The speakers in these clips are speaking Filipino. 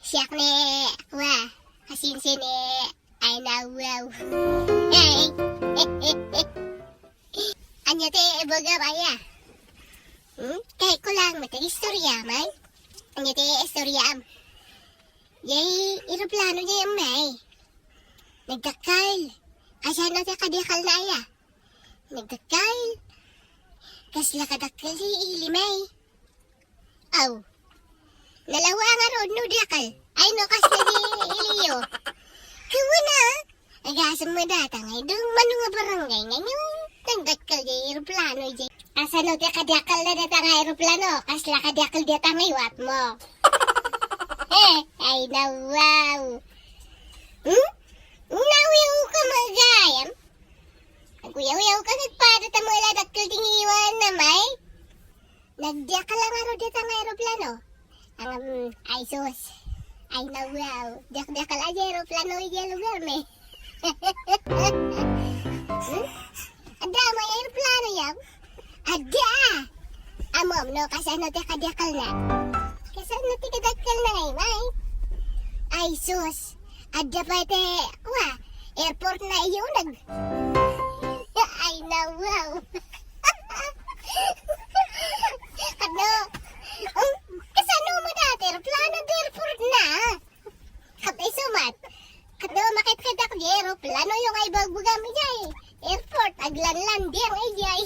Siyak ne, wah, kasinsin ay nawaw. Hey, anya te boga baya. Kahit ko lang matag-istorya man. Anya te istorya am. Yay, eroplano niya yung may. Nagdakal. Asya na te kadakal na ya. Nagdakal. Kasla kadakal si ilimay. Aw. Nalawa nga ron no dakal. Ay no kasla di iliyo. Kawa na. Agasam mo data ngay. Dung manu nga barangay ngayon. Nagdakal di aeroplano di. Asa no te kadakal na data nga aeroplano. Kasla kadakal data ngay wat mo. Ay nawaw. Nawiyaw ka magayam. Nagkuyaw-yaw ka nagpada tamula dakal ding iwan na may. Nagdakal lang aro dito ang aeroplano. Ay sus. Ay nawaw. Dak-dakal aja aeroplano iya lugar me. Ada may aeroplano yam? Ada. Amom no kasano te kadakal na. Kasano te kadakal na ngay may. Ay sus. Ada pa te. Wah. Airport na iyo nag. Ay nawaw. Ano? Kasano mo dati? Aeroplano di airport na. Kapay sumat. Ano makit-kita ko di aeroplano yung ay bagbugami jay. Airport, aglanlan di ang ay jay.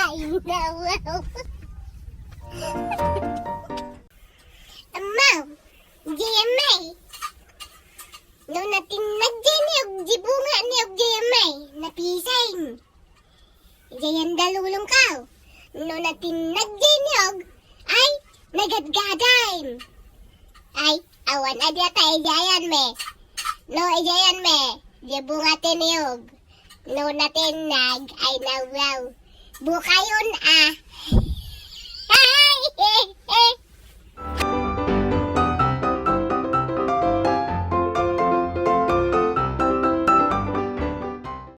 Ay nawaw. Amaw, GMA. No natin nagjaniyog, jibunga niyog GMA. Napisain. Jayan dalulong kaw. No natin nagjaniyog, ay nagadgadain. Ay, awan adya tayo jayan me. No, jayan me. Jibunga tiniyog. No natin nag, ay nawaw. Bukayon